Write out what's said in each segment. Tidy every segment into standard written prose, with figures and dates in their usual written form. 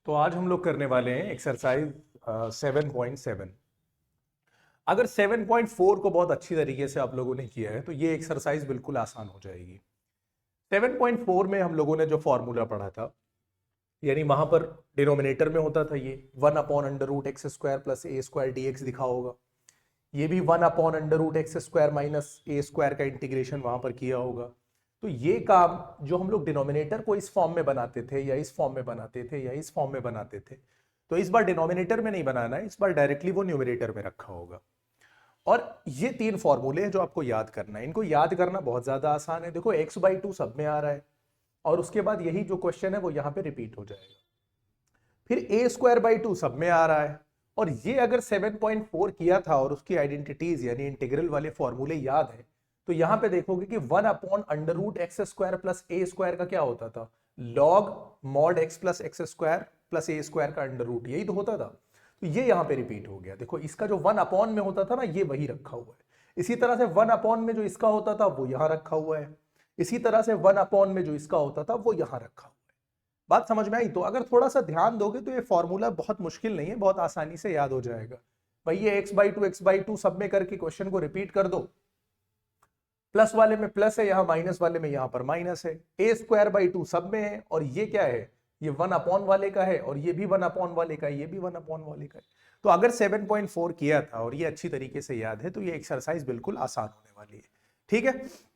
तो आज हम लोग करने वाले हैं एक्सरसाइज 7.7। अगर 7.4 को बहुत अच्छी तरीके से आप लोगों ने किया है तो ये एक्सरसाइज बिल्कुल आसान हो जाएगी। 7.4 में हम लोगों ने जो फॉर्मूला पढ़ा था, यानी वहां पर डिनोमिनेटर में होता था ये 1/√x² प्लस a² dx दिखा होगा। ये भी 1/√x² माइनस a² का इंटीग्रेशन वहां पर किया होगा। तो ये काम जो हम लोग डिनोमिनेटर को इस फॉर्म में बनाते थे या इस फॉर्म में बनाते थे या इस फॉर्म में बनाते थे, तो इस बार डिनोमिनेटर में नहीं बनाना है, इस बार डायरेक्टली वो न्यूमरेटर में रखा होगा। और ये 3 फॉर्मूले हैं जो आपको याद करना है। इनको याद करना बहुत ज्यादा आसान है। देखो x/2 सब में आ रहा है और उसके बाद यही जो क्वेश्चन है वो यहां पे रिपीट हो जाएगा। फिर a²/2 सब में आ रहा है और ये अगर 7.4 किया था और उसकी आइडेंटिटीज यानी इंटीग्रल वाले फॉर्मूले याद है, तो यहां पे देखोगे कि 1/√x² प्लस a² का क्या होता था, log mod x plus x² plus a² का अंडर रूट, यही तो होता था। तो ये यहां पे रिपीट हो गया। देखो इसका जो 1 में होता था ना, ये वही रखा हुआ है। इसी तरह से 1 में जो इसका होता था वो यहां रखा हुआ है। इसी तरह से 1 में जो इसका होता था वो यहां रखा हुआ है। बात समझ में आई? तो अगर थोड़ा सा ध्यान दोगे तो ये फॉर्मूला बहुत मुश्किल नहीं है, बहुत आसानी से याद हो जाएगा। भाई ये x/2 सब में करके क्वेश्चन को रिपीट कर दो। प्लस वाले में प्लस है, यहां माइनस वाले में यहां पर माइनस है। a²/2 सब में है और ये क्या है, ये 1 वाले का है और ये भी 1 वाले का है, ये भी 1 वाले का है। तो अगर 7.4 किया था और ये अच्छी तरीके से याद है तो ये एक्सरसाइज बिल्कुल आसान होने वाली है। ठीक है,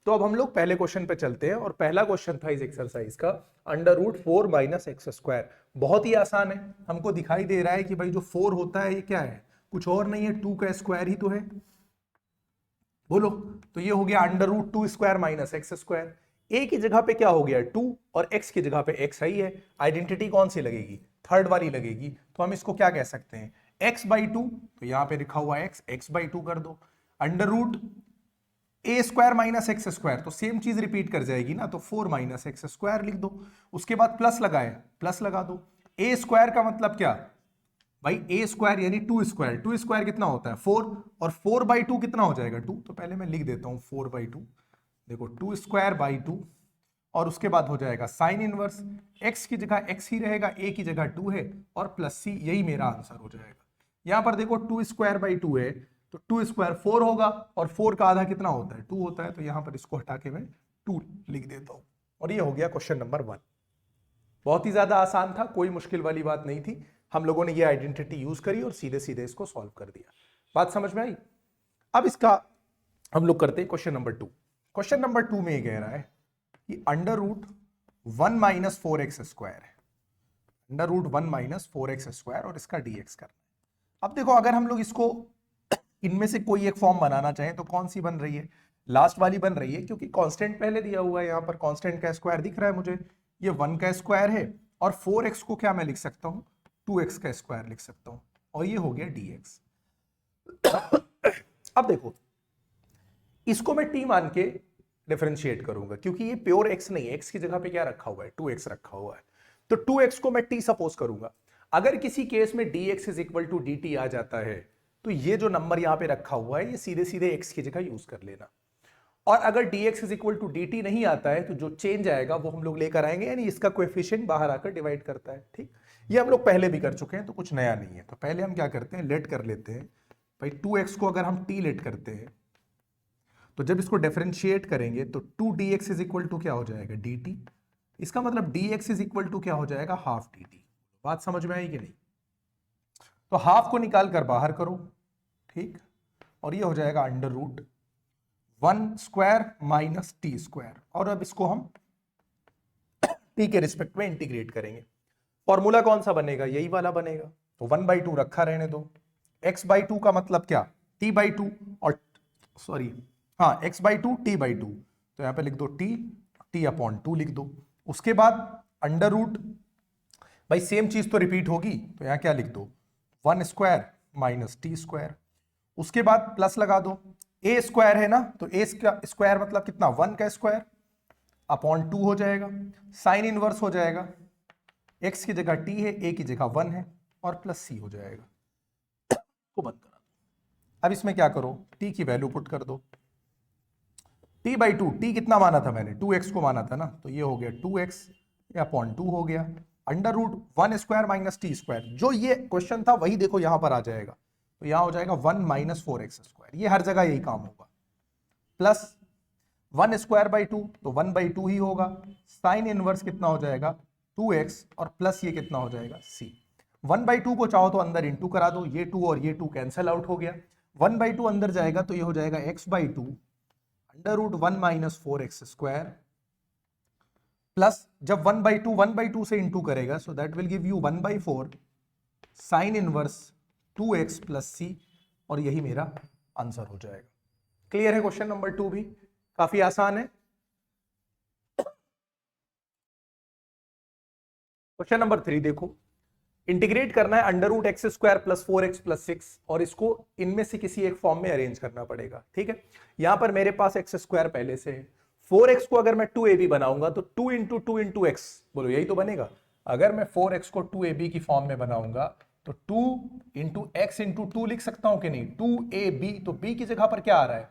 तो अब हम लोग पहले क्वेश्चन पे चलते हैं और पहला क्वेश्चन था इस एक्सरसाइज का √4 माइनस x²। बहुत ही आसान है। हमको दिखाई दे रहा है कि भाई जो 4 होता है ये क्या है, कुछ और नहीं है, 2 का स्क्वायर ही तो है। बोलो, तो ये हो गया √2² माइनस x²। a की जगह पे क्या हो गया 2 और x की जगह पे x ही है। आइडेंटिटी कौन सी लगेगी, थर्ड वाली लगेगी। तो हम इसको क्या कह सकते हैं, x/2, तो यहां पे लिखा हुआ x/2 कर दो। √a² माइनस x², तो सेम चीज रिपीट कर जाएगी ना, तो 4 माइनस x² लिख दो। उसके बाद प्लस लगाए, प्लस लगा दो। a² का मतलब क्या भाई, a² यानी 2² कितना होता है 4, और 4/2 कितना हो जाएगा 2। तो पहले मैं लिख देता हूं 4/2। देखो 2²/2 और उसके बाद हो जाएगा साइन इनवर्स, x की जगह x ही रहेगा, a की जगह 2 है और प्लस c, यही मेरा आंसर हो जाएगा। यहां पर देखो 2²/2 है तो 2² 4 होगा और 4 का आधा कितना होता है 2 होता है। तो यहां पर इसको हटा के मैं 2 लिख देता हूं और ये हो गया क्वेश्चन नंबर 1। बहुत ही ज्यादा आसान था, कोई मुश्किल वाली बात नहीं थी। हम लोगों ने ये आइडेंटिटी यूज करी और सीधे सीधे इसको सॉल्व कर दिया। बात समझ में आई? अब इसका हम लोग करते हैं क्वेश्चन नंबर 2। क्वेश्चन नंबर 2 में ये कह रहा है कि √1 माइनस 4x² है, √1 माइनस 4x² और इसका dx करना है। अब देखो अगर हम लोग इसको इनमें से कोई एक फॉर्म बनाना चाहें तो कौन सी बन रही है, लास्ट वाली बन रही है, क्योंकि कांस्टेंट पहले दिया हुआ है। यहां पर कांस्टेंट का स्क्वायर दिख रहा है मुझे, ये 1 का स्क्वायर है और 4x को क्या मैं लिख सकता हूं 2x का स्क्वायर लिख सकता हूं और ये हो गया dx। अब देखो इसको मैं t मान के डिफरेंशिएट करूंगा, क्योंकि ये प्योर x नहीं है, x की जगह पे क्या रखा हुआ है 2x रखा हुआ है। तो 2x को मैं t सपोज करूंगा। अगर किसी केस में dx is equal to dt आ जाता है तो ये जो नंबर यहां पे रखा हुआ है ये सीधे सीधे x की जगह यूज कर लेना। और अगर dx is equal to dt नहीं आता है तो जो चेंज आएगा वो हम लोग लेकर आएंगे, यानी इसका कोएफिशिएंट बाहर आकर डिवाइड करता है। ठीक, ये हम लोग पहले भी कर चुके हैं तो कुछ नया नहीं है। तो पहले हम क्या करते हैं, लेट कर लेते हैं। भाई 2x को अगर हम t लेट करते हैं तो जब इसको डिफरेंशिएट करेंगे तो 2dx इज इक्वल टू क्या हो जाएगा dt। इसका मतलब dx इज इक्वल टू क्या हो जाएगा हाफ dt। बात समझ में आई कि नहीं? तो हाफ को निकाल कर बाहर करो, ठीक, और ये हो जाएगा √1² माइनस t²। और अब इसको हम t के रिस्पेक्ट में इंटीग्रेट करेंगे। फॉर्मूला कौन सा बनेगा, यही वाला बनेगा। तो 1/2 रखा रहने दो। x/2 का मतलब क्या t/2 और सॉरी हाँ x/2 t/2, तो यहां पे लिख दो t/2 लिख दो। उसके बाद अंडर रूट, भाई सेम चीज तो रिपीट होगी तो यहां क्या लिख दो 1² माइनस t²। उसके बाद प्लस लगा दो, a² है ना, तो a का स्क्वायर मतलब कितना 1 का स्क्वायर अपॉन 2 हो जाएगा। साइन इनवर्स हो जाएगा, x की जगह t है, a की जगह 1 है और प्लस c हो जाएगा। को बंद करा दो। अब इसमें क्या करो, t की वैल्यू पुट कर दो। t/2, t कितना माना था मैंने 2x को माना था ना, तो ये हो गया 2x अपॉन 2 हो गया। Under root 1 square minus t square, जो ये क्वेश्चन था वही देखो यहां पर आ जाएगा, तो यहां हो जाएगा 1 माइनस 4x स्क्वायर, ये हर जगह यही काम होगा, प्लस 1 स्क्वायर बाई 2, तो 1 बाई 2 ही होगा, साइन इनवर्स कितना हो जाएगा 2x, और प्लस ये कितना हो जाएगा c। 1 बाई 2 को चाहो तो अंदर इंटू करा दो, ये 2 और ये 2 कैंसिल आउट हो गया, 1 बाई 2 अंदर जाएगा तो ये हो जाएगा x by 2 under root 1 minus 4x square, plus जब 1 बाई 2 से इंटू करेगा so that will give you 1 by 4 sine inverse 2x plus c, और यही मेरा आंसर हो जाएगा। क्लियर है क्वेश्चन नंबर 2 भी काफी आसान है। क्वेश्चन नंबर 3 देखो, इंटीग्रेट करना है under root x square plus 4x plus 6, और इसको इनमें से किसी एक फॉर्म में अरेंज करना पड़ेगा। ठीक है, यहां पर मेरे पास एक्स स्क्वायर पहले से है, 4x को अगर मैं 2ab बनाऊंगा तो 2 इंटू 2 इंटू एक्स, बोलो यही तो बनेगा। अगर मैं 4x को 2ab की फॉर्म में बनाऊंगा तो 2 इंटू एक्स इंटू 2 लिख सकता हूं कि नहीं, 2ab, तो b की जगह पर क्या आ रहा है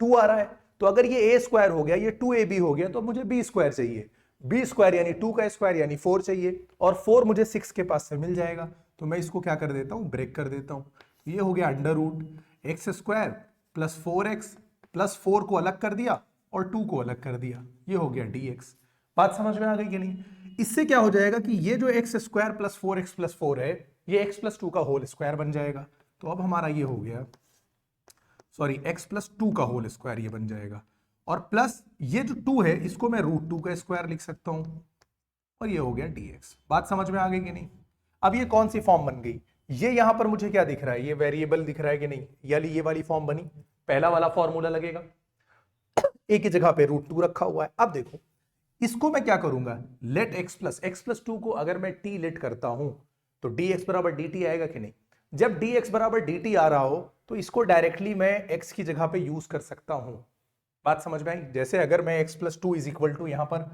2 आ रहा है, तो अगर ये a स्क्वायर हो गया, ये 2ab हो गया, तो मुझे b स्क्वायर चाहिए, b स्क्वायर यानी 2 का स्क्वायर यानी 4 चाहिए, और 4 मुझे 6 के पास से मिल जाएगा, तो मैं इसको क्या कर देता हूं, ब्रेक कर देता हूं, ये हो गया under root x square plus 4x plus 4 को अलग कर दिया और 2 को अलग कर दिया, ये हो गया dx। बात समझ में आ गई कि नहीं? इससे क्या हो जाएगा कि ये जो x square plus 4x plus 4 है, ये x प्लस 2 का होल स्क्वायर बन जाएगा, तो अब हमारा ये हो गया, सॉरी x प्लस 2 का होल स्क्वायर ये बन जाएगा, और प्लस ये जो 2 है इसको मैं रूट 2 का स्क्वायर लिख सकता हूं, और ये हो गया dx। बात समझ में आ गई कि नहीं? अब ये कौन सी फॉर्म बन गई, ये यहां पर मुझे क्या दिख रहा है, ये वेरिएबल दिख रहा है कि नहीं, ये वाली फॉर्म बनी, पहला वाला फॉर्मूला लगेगा, एक ही जगह पे रूट 2 रखा हुआ है। अब देखो इसको मैं क्या करूंगा, लेट x प्लस 2 को अगर मैं t लेट करता हूं तो dx बराबर dt आएगा कि नहीं? जब dx बराबर dt आ रहा हो तो इसको डायरेक्टली मैं x की जगह पे यूज कर सकता हूं। बात समझ में आई? जैसे अगर मैं x plus 2 is equal to, यहां पर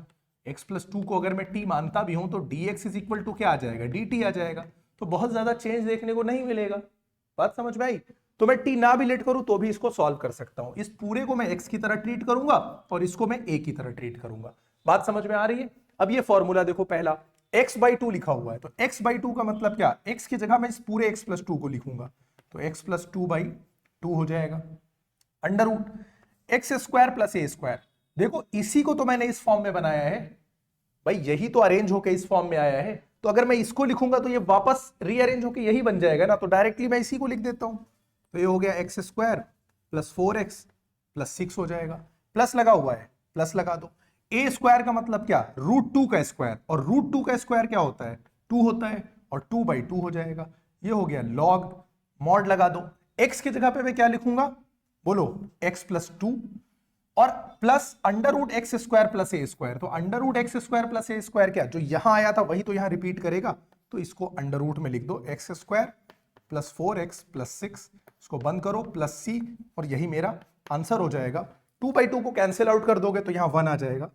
x प्लस 2 को अगर मैं t मानता भी हूं तो dx इज इक्वल टू क्या आ जाएगा, dt आ जाएगा, तो बहुत ज्यादा चेंज देखने को नहीं मिलेगा। बात समझ में आई? तो मैं t ना भी लेट करूं तो भी इसको सॉल्व कर सकता हूं, इस पूरे को मैं x की तरह ट्रीट करूंगा और इसको मैं a की तरह ट्रीट करूंगा। बात समझ में आ रही है? अब ये फॉर्मूला देखो, पहला x बाई 2 लिखा हुआ है, तो x बाई 2 का मतलब क्या, x की जगह मैं इस पूरे x प्लस 2 को लिखूंगा, तो x प्लस 2 बाई 2 हो जाएगा, under root x square plus a square. देखो इसी को तो मैंने इस फॉर्म में बनाया है भाई, यही तो अरेंज होकर इस फॉर्म में आया है, तो अगर मैं इसको लिखूंगा तो ये वापस रीअरेंज होकर यही बन जाएगा ना, तो डायरेक्टली मैं इसी को लिख देता हूं, तो ये हो गया x square plus 4x plus 6 हो जाएगा, प्लस लगा हुआ है प्लस लगा दो, ए स्क्वायर का मतलब क्या, रूट 2 का स्क्वायर, और रूट 2 का स्क्वायर क्या होता है 2 होता है, और 2 बाई 2 हो जाएगा, ये हो गया लॉग, मॉड लगा दो, x की जगह पे मैं क्या लिखूंगा, बोलो x प्लस 2 और plus under root x square plus a square, तो under root x square plus a square क्या, जो यहां आया था वही तो यहां रिपीट करेगा, तो इसको अंडर रूट में लिख दो x square plus 4x plus 6, इसको बंद करो प्लस c, और यही मेरा आंसर हो जाएगा। 2 बाई 2 को कैंसिल आउट कर दोगे तो यहां 1 आ जाएगा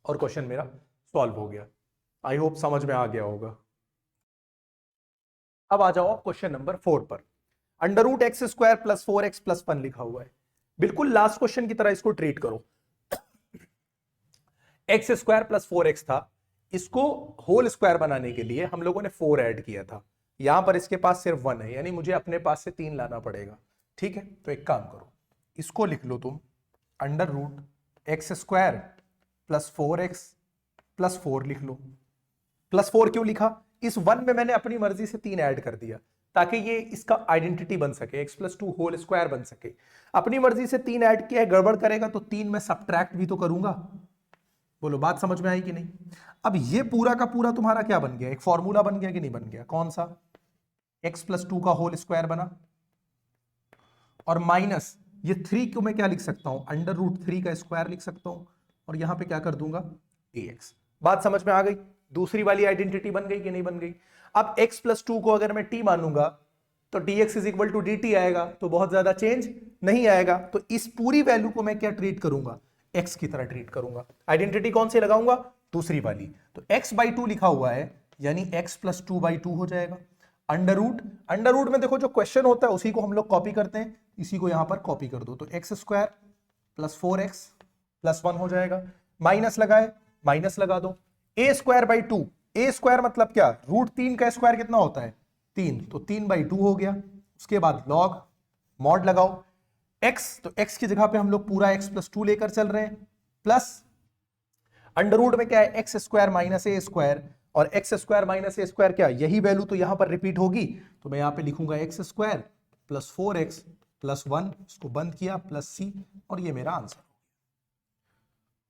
और क्वेश्चन मेरा सॉल्व हो गया। आई होप समझ में आ गया होगा। अब आ जाओ क्वेश्चन नंबर 4 पर, under root x square plus 4x plus 1 लिखा हुआ है, बिल्कुल लास्ट क्वेश्चन की तरह इसको ट्रीट करो। एक्स स्क्वायर प्लस 4x था, इसको होल स्क्वायर बनाने के लिए हम लोगों ने 4 ऐड किया था, यहां पर इसके पास सिर्फ 1 है, यानी मुझे अपने पास से 3 लाना पड़ेगा। ठीक है, तो एक काम करो, इसको लिख लो तुम under root x square plus 4x plus 4 लिख लो। प्लस 4 क्यों लिखा, इस 1 में मैंने अपनी मर्जी से 3 ऐड कर दिया ताकि ये इसका आइडेंटिटी बन सके, एक्स प्लस 2 होल स्क्वायर बन सके। अपनी मर्जी से 3 ऐड किया है, गड़बड़ करेगा तो 3 में सब्ट्रैक्ट भी तो करूंगा। बोलो बात समझ में आई कि नहीं? अब ये पूरा का पूरा तुम्हारा क्या बन गया, एक फॉर्मूला बन गया कि नहीं बन गया, कौन सा, एक्स प्लस 2 का होल स्क्वायर बना, और माइनस ये 3 को मैं क्या लिख सकता हूं, अंडर रूट 3 का स्क्वायर लिख सकता हूं, और यहां पे क्या कर दूंगा dx। बात समझ में आ गई? दूसरी वाली आइडेंटिटी बन गई कि नहीं बन गई? अब x प्लस 2 को अगर मैं t मानूंगा तो dx is equal to dt आएगा, तो बहुत ज्यादा चेंज नहीं आएगा, तो इस पूरी वैल्यू को मैं क्या ट्रीट करूंगा, x की तरह ट्रीट करूंगा। आइडेंटिटी कौन सी लगाऊंगा, दूसरी वाली, तो x बाई 2 लिखा हुआ है यानी x प्लस 2 बाई 2 हो जाएगा, अंडर रूट में देखो जो क्वेश्चन होता है उसी को हम लोग कॉपी करते हैं, इसी को यहां पर कॉपी कर दो, तो x square plus 4x plus 1 हो जाएगा, माइनस लगाए माइनस लगा दो, ए स्क्वायर बाई 2, ए स्क्वायर मतलब क्या, रूट 3 का स्क्वायर कितना होता है 3, तो 3/2 हो गया। उसके बाद लॉग मॉड लगाओ x, तो x की जगह पे हम लोग पूरा x+2 लेकर चल रहे हैं, प्लस अंडर रूट में क्या है x square minus a square, और x square minus a square क्या, यही वैल्यू तो यहां पर रिपीट होगी, तो मैं यहां पे लिखूंगा x square plus 4x plus 1, इसको बंद किया प्लस c, और ये मेरा आंसर।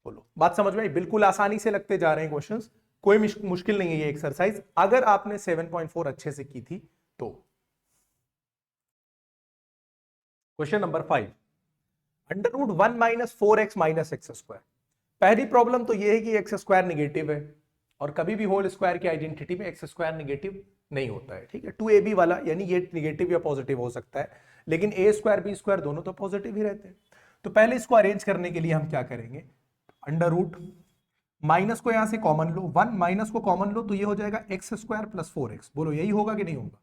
बोलो बात समझ में आई? बिल्कुल आसानी से लगते जा रहे हैं क्वेश्चंस, कोई मुश्किल नहीं है ये एक्सरसाइज, अगर आपने 7.4 अच्छे से की थी तो। Question number 5, under root 1 minus 4x minus x square. पहली प्रॉब्लम तो ये है कि एक्स स्क्वायर निगेटिव है, और कभी भी होल स्क्वायर की आइडेंटिटी में एक्स स्क्वायर निगेटिव नहीं होता है, ठीक है। 2ab वाला यानी ये निगेटिव या पॉजिटिव हो सकता है, लेकिन ए स्क्वायर बी स्क्वायर दोनों तो पॉजिटिव ही रहते हैं। तो पहले इसको अरेंज करने के लिए हम क्या करेंगे, अंडर रूट माइनस को यहां से कॉमन लो, 1 माइनस को कॉमन लो, तो ये हो जाएगा एक्स स्क्वायर प्लस 4x। बोलो यही होगा कि नहीं होगा,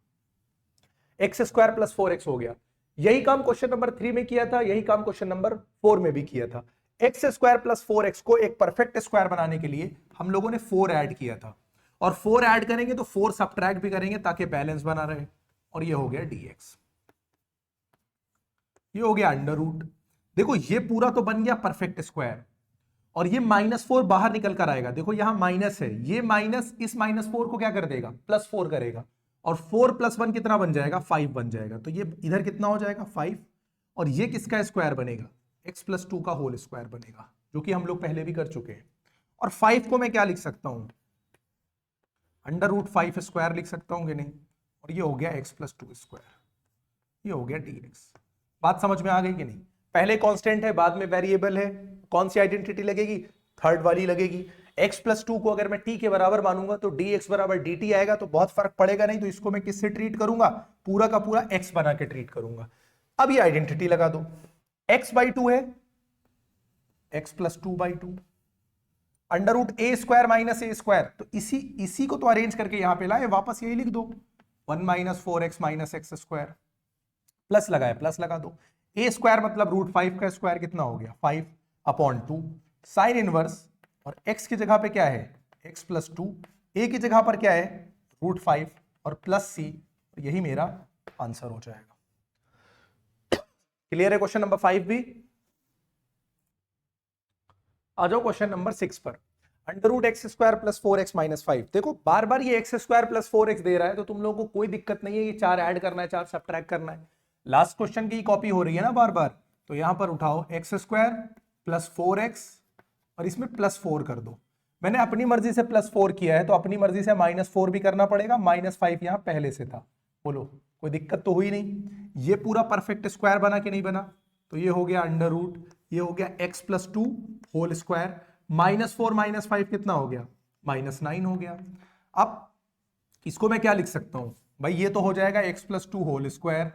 एक्स स्क्वायर प्लस 4x हो गया। यही काम क्वेश्चन नंबर 3 में किया था, यही काम क्वेश्चन नंबर 4 में भी किया था। एक्स स्क्वायर प्लस 4x को एक परफेक्ट स्क्वायर बनाने के लिए हम लोगों ने 4 ऐड किया था, और 4 ऐड करेंगे तो 4 सबट्रैक्ट भी करेंगे ताकि बैलेंस बना रहे, और ये हो गया dx, ये हो गया अंडर रूट। देखो ये पूरा तो बन गया परफेक्ट स्क्वायर, और ये -4 बाहर निकल कर आएगा, देखो यहां माइनस है, ये माइनस इस -4 को क्या कर देगा, +4 करेगा, और 4 + 1 कितना बन जाएगा, 5 बन जाएगा। तो ये इधर कितना हो जाएगा 5, और ये किसका स्क्वायर बनेगा, x+2 का होल स्क्वायर बनेगा, जो कि हम लोग पहले भी कर चुके हैं। और 5 को मैं क्या लिख सकता हूं, अंडर रूट 5 स्क्वायर लिख सकता हूं कि नहीं, और ये हो गया x+2 स्क्वायर, ये हो गया dx। बात समझ में आ गई कि नहीं? पहले कांस्टेंट है, बाद में वेरिएबल है, कौन सी आइडेंटिटी लगेगी, थर्ड वाली लगेगी। x+2 को अगर मैं t के बराबर मानूंगा तो dx बराबर dt आएगा, तो बहुत फर्क पड़ेगा नहीं, तो इसको मैं किससे ट्रीट करूंगा, पूरा का पूरा x बना के ट्रीट करूंगा। अब ये आइडेंटिटी लगा दो, x/2 है x+2/2, under root a square minus a square, तो इसी को तो अरेंज करके यहां पे लाए, वापस यही लिख दो 1 - 4x minus x square, plus लगाए प्लस लगा दो, a स्क्वायर मतलब रूट 5 का स्क्वायर कितना हो गया 5/2, साइन इनवर्स, और x की जगह पे क्या है x+2, a की जगह पर क्या है रूट 5 और प्लस c, यही मेरा आंसर हो जाएगा। क्लियर है क्वेश्चन नंबर 5 भी? आ जाओ क्वेश्चन नंबर 6 पर, under root x square plus 4x minus 5। देखो बार बार ये एक्स स्क्वायर प्लस 4x दे रहा है, तो तुम लोगों को कोई दिक्कत नहीं है, ये 4 ऐड करना है 4 सब्ट्रैक्ट करना है, लास्ट क्वेश्चन की कॉपी हो रही है ना बार बार, तो यहां पर उठाओ एक्स स्क्वायर प्लस 4x और इसमें +4 कर दो। मैंने अपनी मर्जी से +4 किया है, तो अपनी मर्जी से -4 भी करना पड़ेगा, -5 यहां पहले से था। बोलो कोई दिक्कत तो हुई नहीं? ये पूरा परफेक्ट स्क्वायर बना कि नहीं बना? तो ये हो गया अंडर रूट, ये हो गया x+2 होल स्क्वायर, -4 - 5 कितना हो गया -9 हो गया। अब इसको मैं क्या लिख सकता हूं भाई, ये तो हो जाएगा x+2 होल स्क्वायर,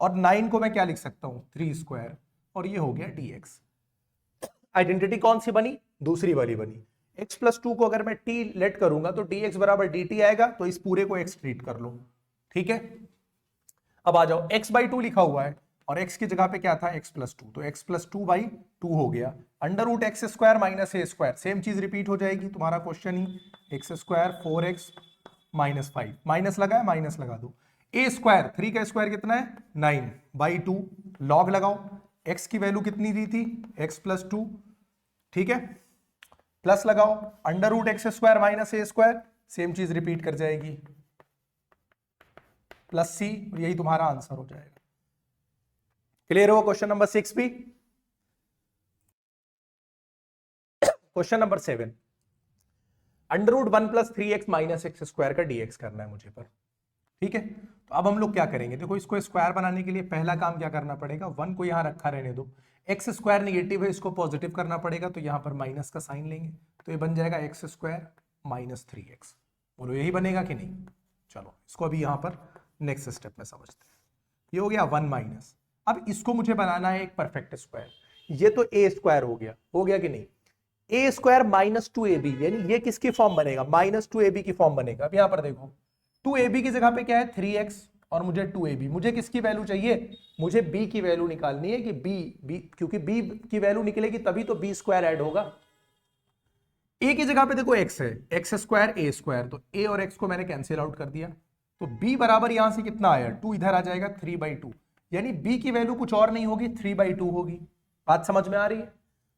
और 9 को मैं क्या लिख सकता हूं 3 स्क्वायर, और ये हो गया dx। आइडेंटिटी कौन सी बनी, दूसरी वाली बनी। x+2 को अगर मैं t लेट करूंगा तो dx बराबर dt आएगा, तो इस पूरे को x ट्रीट कर लो, ठीक है। अब आ जाओ x/2 लिखा हुआ है, और x की जगह पे क्या था x+2, तो x+2/2 हो गया, under root x square minus a square, same चीज रिपीट हो जाएगी, तुम्हारा क्वेश्चन ही x square 4x minus 5, minus लगा है माइनस लगा दो, ए स्क्वायर 3 का स्क्वायर कितना है 9/2, लॉग लगाओ, x की वैल्यू कितनी दी थी x+2, ठीक है, प्लस लगाओ, under root x square minus a square, same चीज रिपीट कर जाएगी, प्लस सी, और यही तुम्हारा आंसर हो जाएगा। क्लियर हो क्वेश्चन नंबर 6 भी? Question number 7, under root 1 + 3x minus x square का dx करना है मुझे पर, ठीक है। तो अब हम लोग क्या करेंगे, देखो इसको स्क्वायर बनाने के लिए पहला काम क्या करना पड़ेगा, 1 को यहां रखा रहने दो, एक्स स्क्वायर निगेटिव है, इसको पॉजिटिव करना पड़ेगा, तो यहां पर माइनस का साइन लेंगे, तो ये बन जाएगा एक्स स्क्वायर माइनस 3x। बोलो यही बनेगा कि नहीं? चलो इसको अभी यहां पर नेक्स्ट स्टेप में समझते हैं। ये हो गया 1 माइनस, अब इसको मुझे बनाना है एक परफेक्ट स्क्वायर, ये तो ए स्क्वायर हो गया कि नहीं, ए स्क्वायर -2ab, यानी ये किसकी फॉर्म बनेगा -2ab की फॉर्म बनेगा। अब यहां पर देखो 2ab की जगह पे क्या है 3x, और मुझे 2ab, मुझे किसकी वैल्यू चाहिए, मुझे b की वैल्यू निकालनी है कि b क्योंकि b की वैल्यू निकलेगी तभी तो b स्क्वायर ऐड होगा। ए की जगह पे देखो एक्स है, एक्स स्क्वायर ए स्क्वायर, तो ए और एक्स को मैंने कैंसिल आउट कर दिया, तो बी बराबर यहां से कितना आया, 2 इधर आ जाएगा 3/2, यानी बी की वैल्यू कुछ और नहीं होगी 3/2 होगी। बात समझ में आ रही है?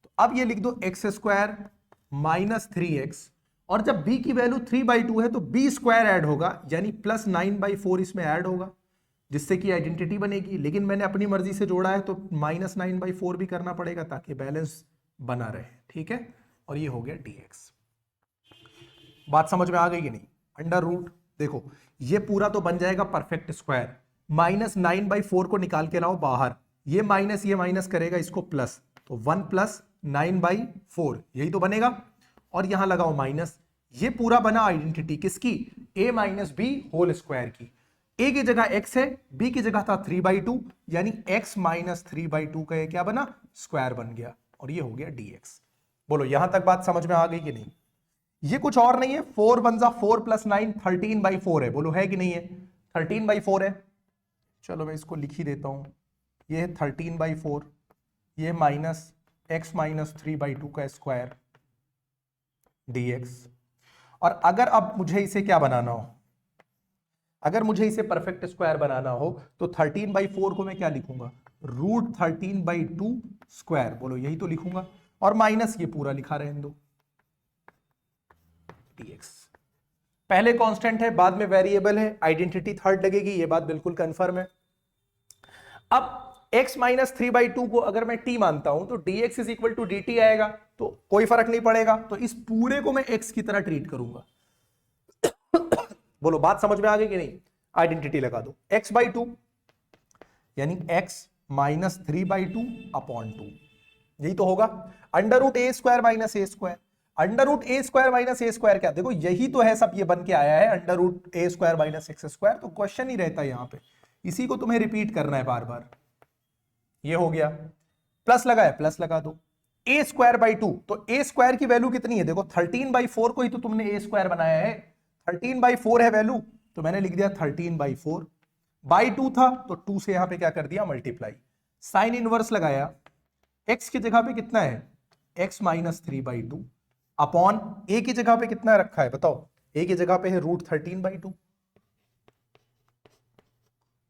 तो अब ये लिख दो एक्स स्क्वायर माइनस 3x, और जब b की वैल्यू 3/2 है तो b स्क्वायर ऐड होगा, यानी प्लस 9/4 इसमें ऐड होगा, जिससे कि आइडेंटिटी बनेगी। लेकिन मैंने अपनी मर्जी से जोड़ा है तो माइनस 9/4 भी करना पड़ेगा ताकि बैलेंस बना रहे, ठीक है। और ये हो गया dx। बात समझ में आ गई कि नहीं? अंडर रूट, देखो ये पूरा तो बन जाएगा परफेक्ट स्क्वायर, माइनस 9/4 को निकाल के लाओ बाहर, ये माइनस करेगा इसको प्लस, तो 1 प्लस 9/4 यही तो बनेगा, और यहां लगाओ माइनस, ये पूरा बना आइडेंटिटी किसकी, a minus b whole square की। a की जगह x है, b की जगह था 3/2, यानी x माइनस 3/2 का ये क्या बना, स्क्वायर बन गया, और ये हो गया dx। बोलो यहां तक बात समझ में आ गई कि नहीं? ये कुछ और नहीं है, 4 वन जा 4 प्लस 9 13/4 है, बोलो है कि नहीं है? 13/4 है। चलो मैं इसको लिख ही देता हूं, ये है 13/4, ये माइनस x माइनस 3/2 का स्क्वायर dx। और अगर अब मुझे इसे क्या बनाना हो, अगर मुझे इसे परफेक्ट स्क्वायर बनाना हो तो 13/4 को मैं क्या लिखूंगा, √13/2 स्क्वायर, बोलो यही तो लिखूंगा, और माइनस ये पूरा लिखा रहने दो dx। पहले कांस्टेंट है, बाद में वेरिएबल है, आइडेंटिटी थर्ड लगेगी, ये बात बिल्कुल कंफर्म है। अब x माइनस 3/2 को अगर मैं t मानता हूं तो dx is equal to dt आएगा, तो कोई फर्क नहीं पड़ेगा, तो इस पूरे को मैं x की तरह ट्रीट करूंगा। बोलो बात समझ में आ गई कि नहीं? आइडेंटिटी लगा दो, x/2 यानी x माइनस 3/2 अपॉन 2, यही तो होगा। Under root a square minus a square, under root a square minus a square क्या, देखो यही तो है सब, ये बन के आया है under root a square minus x square, तो क्वेश्चन ही रहता है यहां पे, इसी को तुम्हें रिपीट करना है बार बार। ये हो गया, प्लस लगाया प्लस लगा दो, ए स्क्वायर बाई 2, तो ए स्क्वायर की वैल्यू कितनी है, देखो 13/4 को ही तो तुमने ए स्क्वायर बनाया है, 13/4 है वैल्यू, तो मैंने लिख दिया 13/4, बाई 2 था तो 2 से यहां पे क्या कर दिया मल्टीप्लाई, साइन इनवर्स लगाया, x की जगह पे कितना है, x माइनस 3/2 अपॉन a की जगह पे कितना रखा है बताओ, a की जगह पे है √13/2,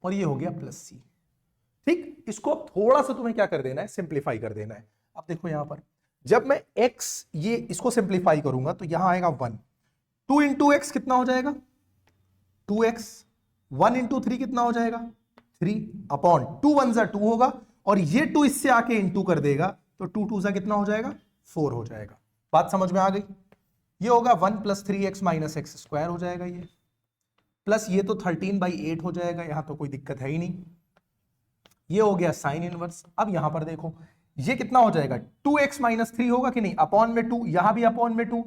और ये हो गया प्लस c। ठीक, इसको थोड़ा सा तुम्हें क्या कर देना है, सिंप्लीफाई कर देना है। अब देखो यहां पर जब मैं x ये इसको सिंप्लीफाई करूंगा तो यहां आएगा 1, 2 इंटू एक्स कितना हो जाएगा 2x, 1 इंटू 3 कितना हो जाएगा 3 अपॉन 2 1 जा 2 होगा, और ये 2 इससे आके इंटू कर देगा, तो 2 2 जा कितना हो जाएगा 4 हो जाएगा। बात समझ में आ गई? ये होगा 1 plus 3x minus x square हो जाएगा, ये प्लस ये तो 13/8 हो जाएगा, यहां तो कोई दिक्कत है ही नहीं। ये हो गया साइन इनवर्स। अब यहां पर देखो ये कितना हो जाएगा 2x माइनस 3 होगा कि नहीं, अपॉन में 2, यहां भी अपॉन में 2,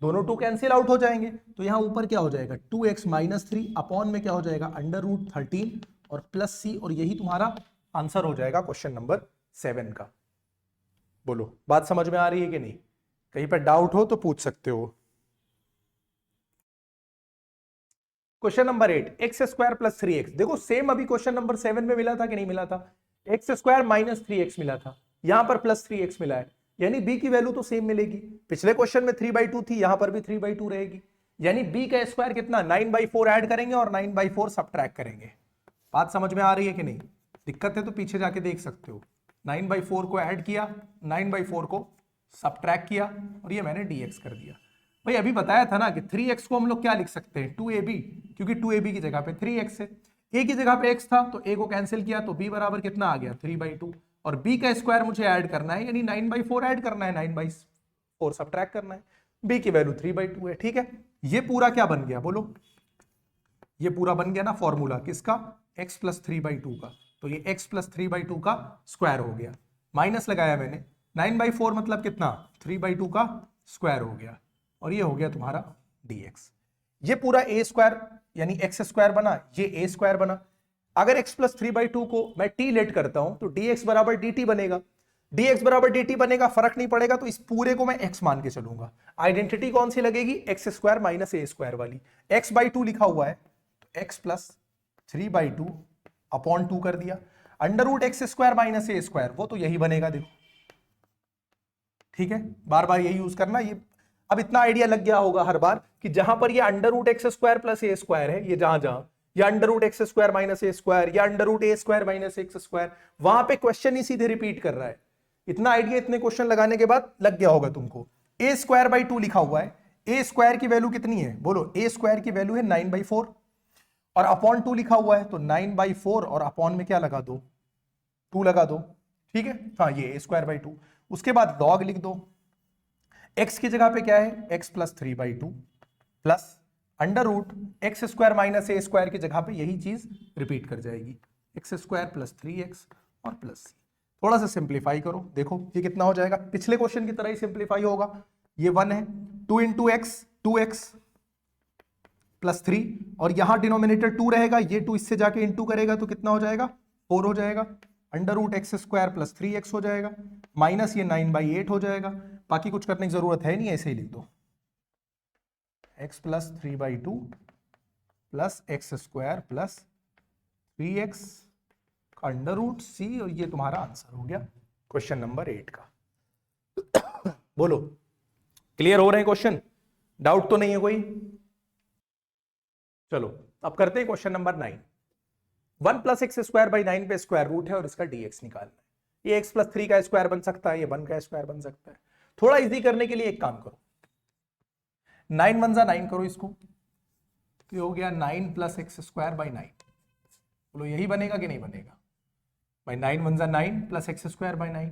दोनों 2 कैंसिल आउट हो जाएंगे, तो यहां ऊपर क्या हो जाएगा 2x माइनस 3 अपॉन में क्या हो जाएगा √13 और प्लस c, और यही तुम्हारा आंसर हो जाएगा क्वेश्चन नंबर 7 का। बोलो बात समझ में आ रही है कि नहीं? कहीं पर डाउट हो तो पूछ सकते हो। Question number 8, x square plus 3x, देखो सेम अभी क्वेश्चन नंबर 7 में मिला था कि नहीं मिला था, एक्स स्क्वायर माइनस 3x मिला था, यहां पर प्लस 3x मिला है, यानी b की वैल्यू तो सेम मिलेगी। पिछले क्वेश्चन में 3/2 थी, यहां पर भी 3/2 रहेगी, यानी b का स्क्वायर कितना 9/4 ऐड करेंगे और 9/4 सब्ट्रैक्ट करेंगे। बात समझ में आ रही है कि नहीं? दिक्कत है तो पीछे जाके देख सकते हो। 9/4 को ऐड किया, 9/4 को सब्ट्रैक्ट किया, और ये मैंने dx कर दिया। भाई अभी बताया था ना कि 3x को हम लोग क्या लिख सकते हैं 2ab, क्योंकि 2ab की जगह पे 3x है, a की जगह पे x था तो a को कैंसिल किया, तो b बराबर कितना आ गया 3/2, और b का स्क्वायर मुझे ऐड करना है, यानी 9/4 ऐड करना है, 9/4 सब्ट्रैक्ट करना है, b की वैल्यू 3/2 है। ठीक है, ये पूरा क्या बन गया बोलो, ये पूरा बन गया ना फॉर्मूला किसका, x प्लस 3/2 का, तो ये x प्लस 3/2 का स्क्वायर हो गया, माइनस लगाया मैंने, 9/4 मतलब कितना 3/2 का स्क्वायर हो गया, और ये हो गया तुम्हारा dx। ये पूरा a स्क्वायर यानी x स्क्वायर बना, ये a स्क्वायर बना। अगर x प्लस 3/2 को मैं t लेट करता हूं तो dx बराबर dt बनेगा, dx बराबर dt बनेगा, फर्क नहीं पड़ेगा, तो इस पूरे को मैं x मान के चलूंगा। आइडेंटिटी कौन सी लगेगी, x square minus a square वाली, x/2 लिखा हुआ है तो x प्लस 3/2 अपॉन 2 कर दिया, under root x square minus a square, वो तो यही बनेगा देखो। ठीक है, बार बार यही यूज करना, ये अब इतना आइडिया लग गया होगा हर बार कि जहां पर ये under root x square plus a square है, ये जहां जहां या under root x square minus a square या under root a square minus x square, वहां पे क्वेश्चन ही सीधे रिपीट कर रहा है। इतना आइडिया इतने क्वेश्चन लगाने के बाद लग गया होगा तुमको। ए स्क्वायर बाई 2 लिखा हुआ है, ए स्क्वायर की वैल्यू कितनी है बोलो, ए स्क्वायर की वैल्यू है 9/4 और अपॉन 2 लिखा हुआ है, तो 9/4 और अपॉन में क्या लगा दो, 2 लगा दो, ठीक है। हाँ ये ए स्क्वायर बाई 2, उसके बाद लॉग लिख दो, x की जगह पे क्या है x plus 3/2 plus under root x square minus a square की जगह पे यही चीज रिपीट कर जाएगी, एक्स स्क्वायर प्लस 3x और प्लस c। थोड़ा सा सिंप्लीफाई करो, देखो ये कितना हो जाएगा, पिछले क्वेश्चन की तरह ही सिंप्लीफाई होगा। ये 1 है, 2 इंटू एक्स 2x प्लस 3 और यहां डिनोमिनेटर 2 रहेगा, ये 2 इससे जाके इंटू करेगा तो कितना हो जाएगा 4 हो जाएगा, under root x square plus 3x हो जाएगा, माइनस ये 9/8 हो जाएगा। बाकी कुछ करने की जरूरत है नहीं, ऐसे ही लिख दो x plus 3/2 plus x square plus 3x under root c, और ये तुम्हारा आंसर हो गया क्वेश्चन नंबर 8 का। बोलो क्लियर हो रहे हैं क्वेश्चन, डाउट तो नहीं है कोई? चलो अब करते हैं question number 9। 1 plus x square by 9 पे स्क्वायर रूट है और इसका dx निकालना है। ये x प्लस 3 का स्क्वायर बन सकता है, ये 1 का स्क्वायर बन सकता है। थोड़ा इजी करने के लिए एक काम करो, 9 1 जा 9 करो इसको, तो ये हो गया 9 प्लस एक्स स्क्वायर बाई 9। बोलो यही बनेगा कि नहीं बनेगा भाई, 9 1 जा 9 प्लस एक्स स्क्वायर बाई 9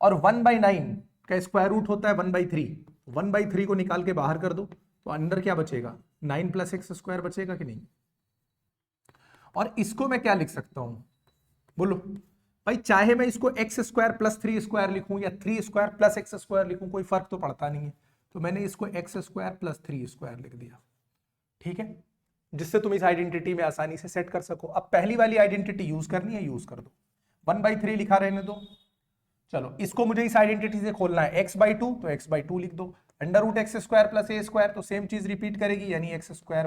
और 1/9 का स्क्वायर रूट होता है 1/3, 1/3 को निकाल के बाहर कर दो तो अंदर क्या बचेगा 9 प्लस एक्स स्क्वायर बचेगा कि नहीं। और इसको मैं क्या लिख सकता हूं बोलो भाई, चाहे मैं इसको एक्स स्क्वायर प्लस 3 स्क्वायर लिखूं या 3 स्क्वायर प्लस एक्स स्क्वायर लिखूं, कोई फर्क तो पड़ता नहीं है, तो मैंने इसको एक्स स्क्वायर प्लस 3 स्क्वायर लिख दिया, ठीक है, जिससे तुम इस आइडेंटिटी में आसानी से सेट कर सको। अब पहली वाली आइडेंटिटी यूज करनी है, यूज कर दो, 1/3 लिखा रहने दो। चलो इसको मुझे इस आइडेंटिटी से खोलना है, x/2 तो x/2 लिख दो, under root x square plus a square तो सेम चीज रिपीट करेगी, यानी एक्स स्क्वायर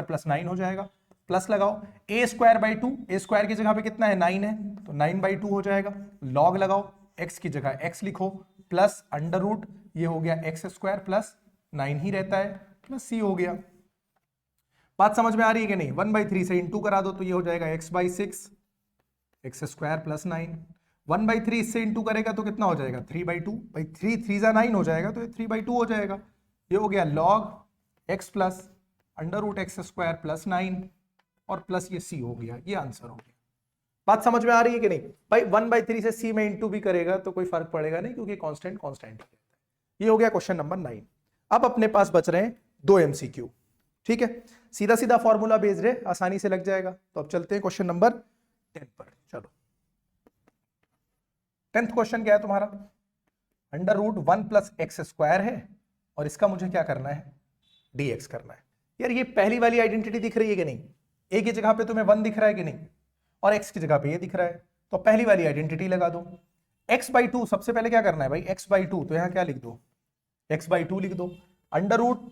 प्लस 9 हो जाएगा, प्लस लगाओ ए स्क्वायर बाई 2, ए स्क्वायर की जगह पे कितना है 9 है, तो 9/2 हो जाएगा, लॉग लगाओ x की जगह x लिखो प्लस अंडर रूट, ये हो गया एक्स स्क्वायर प्लस 9 ही रहता है प्लस c हो गया। बात समझ में आ रही है कि नहीं? 1/3 से इंटू करा दो तो ये हो जाएगा x/6 एक्स स्क्वायर प्लस 9, 1/3 इससे इंटू करेगा तो कितना हो जाएगा 3/2, भाई 3 3 जा 9 हो जाएगा तो ये 3/2 हो जाएगा। ये हो गया log x plus under root x square plus 9 और प्लस ये c हो गया, ये आंसर हो गया। बात समझ में आ रही है कि नहीं भाई? 1/3 से c में इंटू भी करेगा तो कोई फर्क पड़ेगा नहीं, क्योंकि कांस्टेंट कांस्टेंट है। ये हो गया क्वेश्चन नंबर 9। अब अपने पास बच रहे हैं 2 MCQ, ठीक है, सीधा सीधा फॉर्मूला बेस्ड है, आसानी से लग जाएगा। तो अब चलते हैं क्वेश्चन नंबर 10 पर। चलो 10th क्वेश्चन क्या है तुम्हारा, under root 1 plus x square है और इसका मुझे क्या करना है dx करना है। यार ये पहली वाली आइडेंटिटी दिख रही है कि नहीं, a की जगह पे तुम्हें 1 दिख रहा है कि नहीं, और x की जगह पे ये दिख रहा है, तो पहली वाली आइडेंटिटी लगा दो। x/2 सबसे पहले क्या करना है भाई, x/2 तो यहां क्या लिख दो x/2 लिख दो, under root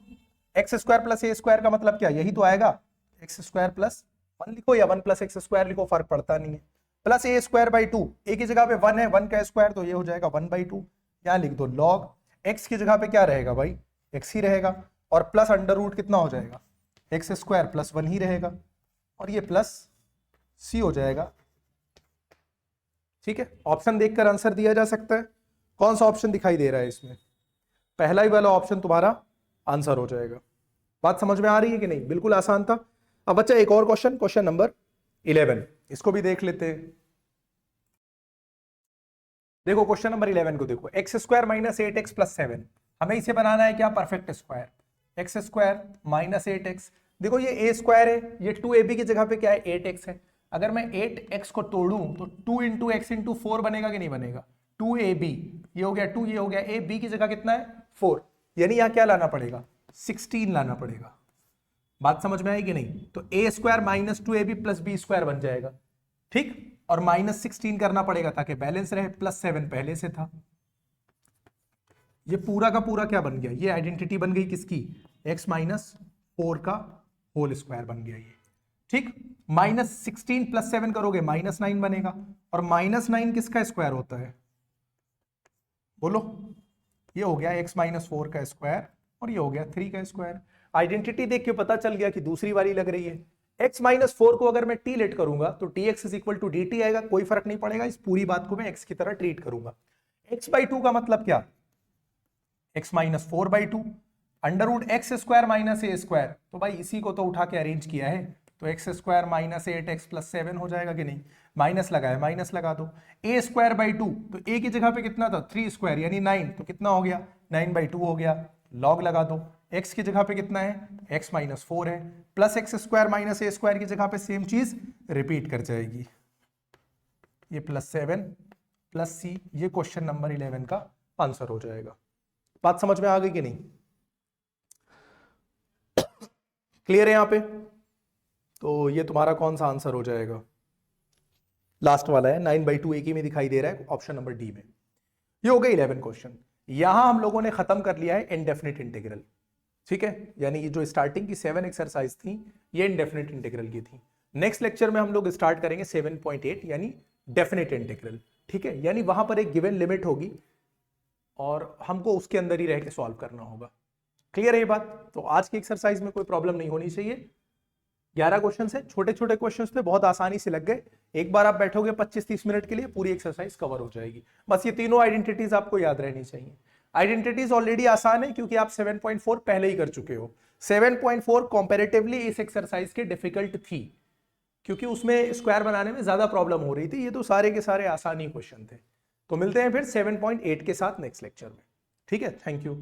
x square plus a square का मतलब क्या, यही तो आएगा, एक्स स्क्वायर प्लस 1 लिखो या 1 प्लस एक्स स्क्वायर लिखो, फर्क पड़ता नहीं है, प्लस ए स्क्वायर बाई 2, ए की जगह पे 1 है, 1 का स्क्वायर तो ये हो जाएगा 1/2, यहाँ लिख दो लॉग एक्स की जगह पे क्या रहेगा भाई एक्स ही रहेगा, और प्लस अंडर रूट कितना हो जाएगा एक्स स्क्वायर प्लस 1 ही रहेगा, और ये प्लस सी हो जाएगा, ठीक है। ऑप्शन देखकर आंसर दिया जा सकता है, कौन सा ऑप्शन दिखाई दे रहा है इसमें, पहला ही वाला ऑप्शन तुम्हारा आंसर हो जाएगा। बात समझ में आ रही है कि नहीं, बिल्कुल आसान था। अब बच्चा एक और क्वेश्चन, क्वेश्चन नंबर 11, इसको भी देख लेते हैं। देखो क्वेश्चन नंबर 11 को देखो, x square minus 8x plus 7, हमें इसे बनाना है क्या perfect square, x square minus 8x, देखो ये a स्क्वायर है, ये 2ab की जगह पे क्या है 8x है, अगर मैं 8x को तोड़ूं तो 2 इंटू एक्स इंटू 4 बनेगा कि नहीं बनेगा, 2ab, ये हो गया 2, ये हो गया a, b की जगह कितना है 4, यानी यहां क्या लाना पड़ेगा 16 लाना पड़ेगा। बात समझ में आई कि नहीं, तो a square minus 2ab plus b square बन जाएगा, ठीक, और माइनस 16 करना पड़ेगा ताकि बैलेंस रहे, प्लस 7 पहले से था, ये पूरा का पूरा क्या बन गया, ये आइडेंटिटी बन गई किसकी, x माइनस 4 का होल स्क्वायर बन गया ये, ठीक, माइनस 16 प्लस 7 करोगे माइनस 9 बनेगा, और माइनस 9 किसका स्क्वायर होता है बोलो, ये हो गया x माइनस 4 का स्क्वायर और ये हो गया 3 का स्क्वायर। आइडेंटिटी देख के पता चल गया कि दूसरी वाली लग रही है। x माइनस 4 को अगर मैं t लेट करूंगा तो dx is equal to dt आएगा, कोई फर्क नहीं पड़ेगा, इस पूरी बात को मैं x की तरह ट्रीट करूंगा। x बाई 2 का मतलब क्या, x minus 4 by 2 under root x square minus a square, तो भाई इसी को तो उठा के अरेंज किया है, तो x square minus 8x plus 7 हो जाएगा कि नहीं, माइनस लगा है माइनस लगा दो। ए स्क्वायर बाई 2, तो ए की जगह पे कितना था 3 स्क्वायर यानी 9, तो कितना हो गया 9 बाई 2 हो गया, लॉग लगा दो। एक्स की जगह पे कितना है एक्स माइनस 4 है, plus x square minus a square की जगह पे सेम चीज रिपीट कर जाएगी, ये प्लस 7 प्लस सी, ये क्वेश्चन नंबर 11 का आंसर हो जाएगा। बात समझ में आ गई कि नहीं, क्लियर है यहाँ पे। तो ये तुम्हारा कौन सा आंसर हो जाएगा, लास्ट वाला है 9 बाई 2 एक ही में दिखाई दे रहा है, ऑप्शन नंबर डी में। ये हो गए 11 क्वेश्चन। यहां हम लोगों ने खत्म कर लिया है इनडेफिनिट इंटीग्रल, ठीक है, यानी ये जो स्टार्टिंग की 7 एक्सरसाइज थी ये इनडेफिनिट इंटीग्रल की थी। नेक्स्ट लेक्चर में हम लोग स्टार्ट करेंगे 7.8 यानी डेफिनेट इंटीग्रल, ठीक है, यानी वहां पर एक गिवन लिमिट होगी और हमको उसके अंदर ही रह के सॉल्व करना होगा। क्लियर है ये बात। तो आज की एक्सरसाइज में कोई प्रॉब्लम नहीं होनी चाहिए। 11 क्वेश्चन है, छोटे छोटे क्वेश्चन थे, बहुत आसानी से लग गए। एक बार आप बैठोगे 25-30 मिनट के लिए पूरी एक्सरसाइज कवर हो जाएगी। बस ये तीनों आइडेंटिटीज आपको याद रहनी चाहिए। आइडेंटिटीज ऑलरेडी आसान है क्योंकि आप 7.4 पहले ही कर चुके हो। 7.4 कंपैरेटिवली इस एक्सरसाइज के डिफिकल्ट थी क्योंकि उसमें स्क्वायर बनाने में ज्यादा प्रॉब्लम हो रही थी, ये तो सारे के सारे आसानी क्वेश्चन थे। तो मिलते हैं फिर 7.8 के साथ नेक्स्ट लेक्चर में, ठीक है, थैंक यू।